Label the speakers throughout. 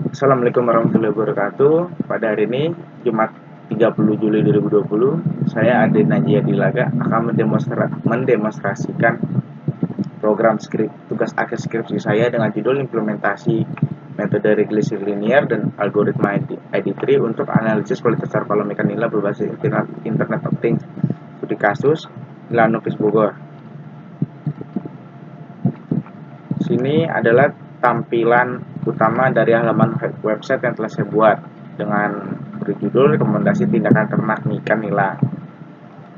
Speaker 1: Assalamualaikum warahmatullahi wabarakatuh. Pada hari ini, Jumat 30 Juli 2020, saya Ade Najia Dilaga akan mendemonstrasikan program tugas akhir skripsi saya dengan judul implementasi metode regresi linier dan algoritma ID3 untuk analisis kualitas terpalomekan nilai berbasis Internet of Things studi kasus Lanukis Bogor. Sini adalah tampilan utama dari halaman website yang telah saya buat dengan berjudul rekomendasi tindakan ternak ikan nila.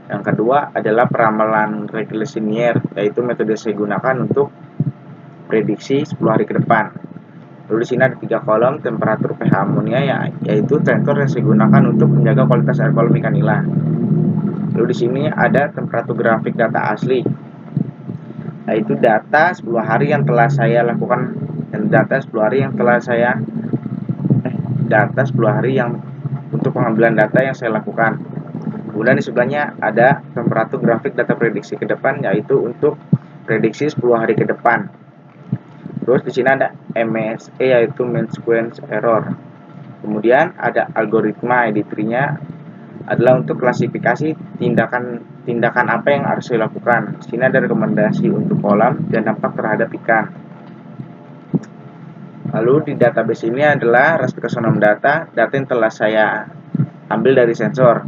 Speaker 1: Yang kedua adalah peramalan regresi linier, yaitu metode saya gunakan untuk prediksi 10 hari ke depan. Lalu di sini ada 3 kolom temperatur pH amonia, yaitu sensor yang saya gunakan untuk menjaga kualitas air kolam ikan nila. Lalu di sini ada temperatur grafik data asli, yaitu data 10 hari yang telah saya lakukan dan data 10 hari yang untuk pengambilan data yang saya lakukan. Kemudian di sebelahnya ada temperatur grafik data prediksi ke depan, yaitu untuk prediksi 10 hari ke depan. Terus di sini ada MSE, yaitu mean sequence error. Kemudian ada algoritma ID3-nya adalah untuk klasifikasi tindakan apa yang harus saya lakukan. Di sini ada rekomendasi untuk kolam dan dampak terhadap ikan. Lalu di database ini adalah raspberry data yang telah saya ambil dari sensor.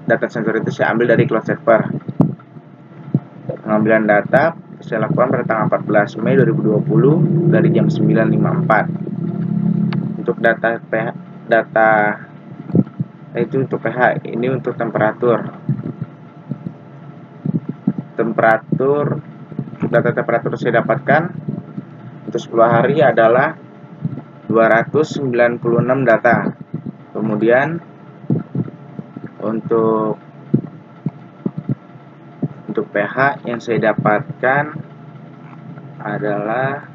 Speaker 1: Data sensor itu saya ambil dari cloud server. Pengambilan data saya lakukan pada tanggal 14 Mei 2020 dari jam 9.54. Untuk data itu untuk pH, ini untuk temperatur. Data temperatur saya dapatkan untuk 10 hari adalah 296 data. Kemudian untuk pH yang saya dapatkan adalah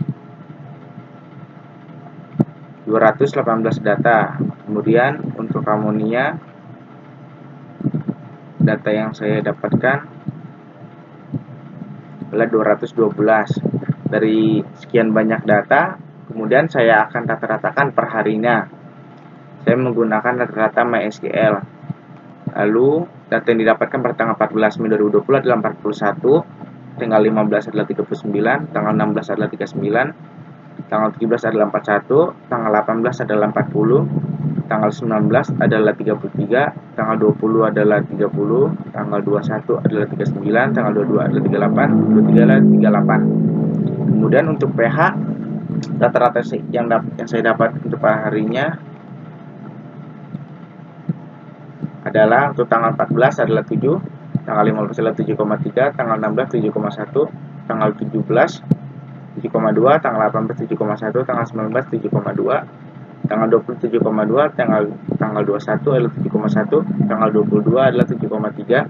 Speaker 1: 218 data. Kemudian untuk amonia, data yang saya dapatkan adalah 212. Dari sekian banyak data, kemudian saya akan rata-ratakan per harinya. Saya menggunakan rata-rata MySQL. Lalu data yang didapatkan pada tanggal 14 Mei 2020 adalah 41, tanggal 15 adalah 39, tanggal 16 adalah 39, tanggal 17 adalah 41, tanggal 18 adalah 40, tanggal 19 adalah 33, tanggal 20 adalah 30, tanggal 21 adalah 39, tanggal 22 adalah 38, 23 adalah 38. Kemudian untuk pH, rata-rata yang saya dapat untuk harinya adalah untuk tanggal 14 adalah 7, tanggal 15 adalah 7,3, tanggal 16 7,1, tanggal 17 7,2, tanggal 18 7,1, tanggal 19 7,2, tanggal 20 7,2, tanggal 21 adalah 7,1, tanggal 22 adalah 7,3,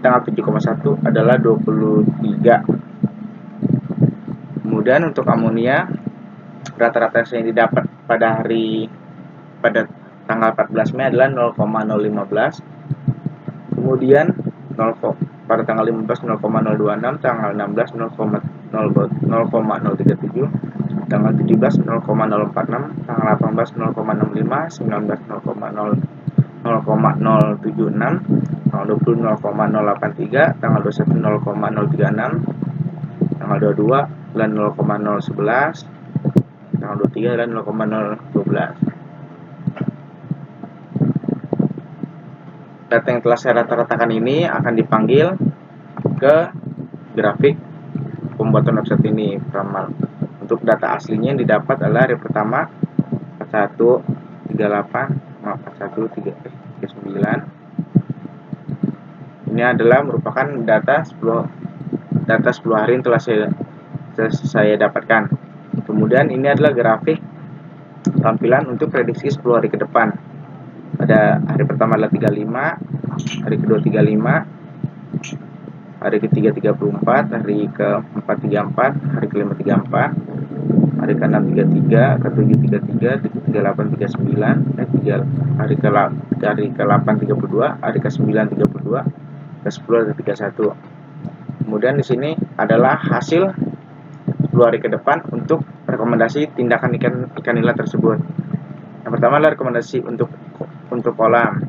Speaker 1: tanggal 7,1 adalah 23. Kemudian untuk amonia, rata-rata yang didapat pada tanggal 14 Mei adalah 0,015. Kemudian pada tanggal 15 0,026, tanggal 16 0,037, tanggal 17 0,046, tanggal 18 0,65, 19 0,076, tanggal 20 0,083, tanggal 21 0,036, tanggal 22 adalah 0,011, tanggal 23 adalah 0,012. Data yang telah saya rata-ratakan ini akan dipanggil ke grafik pembuatan website ini. Untuk data aslinya yang didapat adalah hari pertama 4139. Ini adalah merupakan data 10 hari yang telah saya dapatkan. Kemudian ini adalah grafik tampilan untuk prediksi 10 hari ke depan. Pada hari pertama adalah 35, hari kedua 35, hari ketiga 34, hari keempat 34, hari kelima 34, hari ke-6 33, ke-7 33, ke-8 39, hari ke-8 32, hari ke-9 32, ke-10 ada 31. Kemudian di sini adalah hasil 10 hari ke depan untuk rekomendasi tindakan ikan nila tersebut. Yang pertama adalah rekomendasi untuk kolam,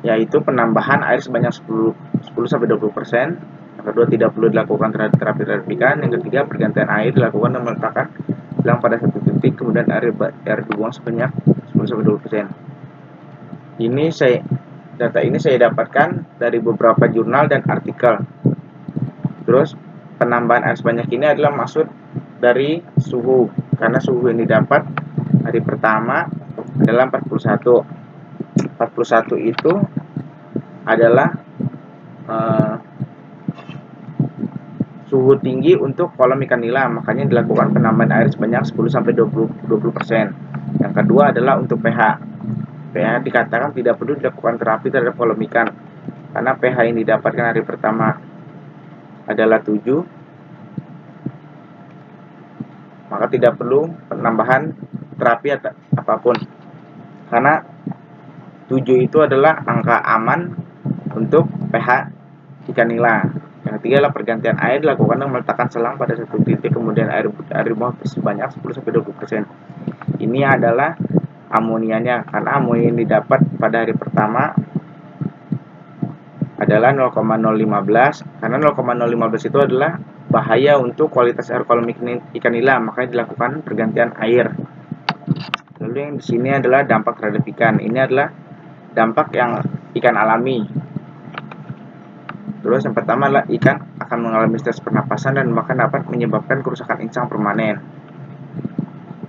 Speaker 1: yaitu penambahan air sebanyak 10-20%. Yang kedua, tidak perlu dilakukan terapi ikan. Yang ketiga, pergantian air dilakukan dengan meletakkan selang pada satu titik, kemudian air dibuang sebanyak 10-20%. Data ini saya dapatkan dari beberapa jurnal dan artikel. Terus penambahan air sebanyak ini adalah maksud dari suhu, karena suhu yang didapat hari pertama adalah 41 itu adalah suhu tinggi untuk kolam ikan nila, makanya dilakukan penambahan air sebanyak 10-20%. Yang kedua adalah untuk pH. pH dikatakan tidak perlu dilakukan terapi terhadap kolam ikan, karena pH yang didapatkan hari pertama adalah 7, maka tidak perlu penambahan terapi apapun, karena 7 itu adalah angka aman untuk pH ikan nila. Yang ketiga adalah pergantian air dilakukan dengan meletakkan selang pada satu titik, kemudian air dibuang sebanyak 10-20%. Ini adalah amonianya, karena amonia yang didapat pada hari pertama adalah 0,015, karena 0,015 itu adalah bahaya untuk kualitas air kolam ikan nila, makanya dilakukan pergantian air. Lalu yang di sini adalah dampak terhadap ikan. Ini adalah dampak yang ikan alami. Terus yang pertama adalah ikan akan mengalami stres pernapasan dan bahkan dapat menyebabkan kerusakan insang permanen.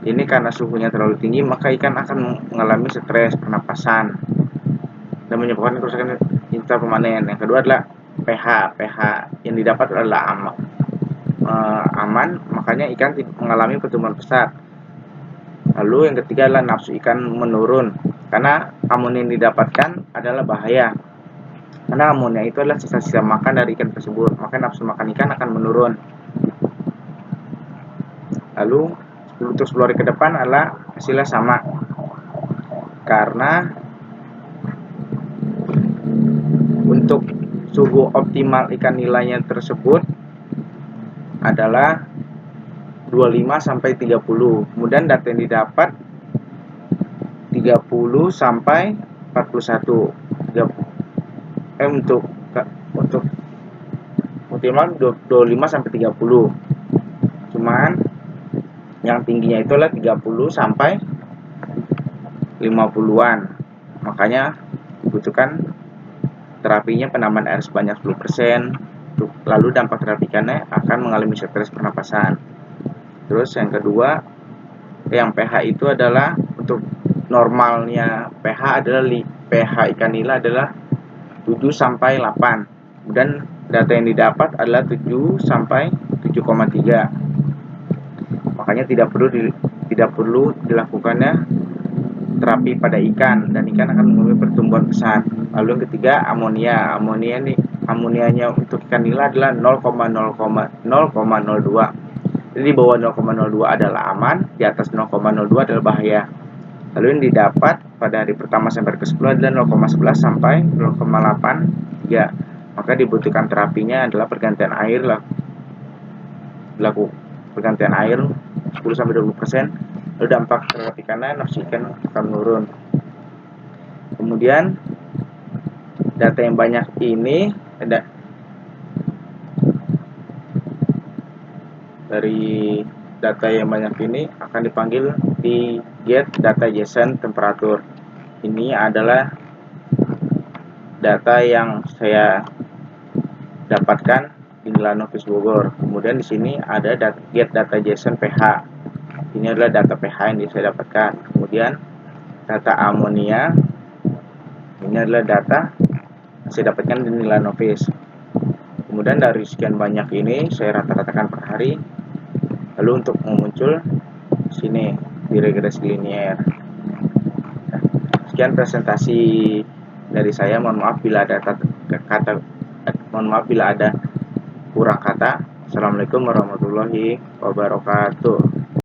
Speaker 1: Ini karena suhunya terlalu tinggi, maka ikan akan mengalami stres pernapasan dan menyebabkan kerusakan insang permanen. Yang kedua adalah pH yang didapat adalah aman, makanya ikan mengalami pertumbuhan pesat. Lalu yang ketiga adalah nafsu ikan menurun, karena amonia yang didapatkan adalah bahaya, karena amonia itu adalah sisa-sisa makan dari ikan tersebut, maka nafsu makan ikan akan menurun. Lalu untuk 10 hari ke depan adalah hasilnya sama, karena untuk suhu optimal ikan nilainya tersebut adalah 25-30. Kemudian data yang didapat 30-41. Untuk optimal 25-30. Cuman yang tingginya itu adalah 30-50-an. Makanya dibutuhkan terapinya penambahan air sebanyak 10%. Lalu dampak terapi ikannya akan mengalami stres pernapasan. Terus yang kedua, yang pH itu adalah untuk normalnya pH adalah pH ikan nila adalah 7-8. Kemudian data yang didapat adalah 7-7,3. Makanya tidak perlu dilakukannya terapi pada ikan, dan ikan akan mengalami pertumbuhan pesat. Lalu yang ketiga, amonianya untuk ikan nila adalah 0,02. Jadi di bawah 0,02 adalah aman, di atas 0,02 adalah bahaya. Lalu yang didapat pada hari pertama sampai ke-10 adalah 0,11 sampai 0,83. Maka dibutuhkan terapinya adalah pergantian air, pergantian air 10-20%. Lalu dampak terhadap ikannya, nafsu ikan akan menurun. Kemudian data yang banyak ini akan dipanggil di get data JSON temperatur. Ini adalah data yang saya dapatkan di Nilanovis Bogor. Kemudian di sini ada get data JSON pH. Ini adalah data pH yang saya dapatkan. Kemudian data amonia. Ini adalah data yang saya dapatkan di Nilanovis. Kemudian dari sekian banyak ini saya rata-ratakan per hari. Lalu untuk muncul sini di regresi linier. Sekian presentasi dari saya. Mohon maaf bila ada kurang kata. Assalamualaikum warahmatullahi wabarakatuh.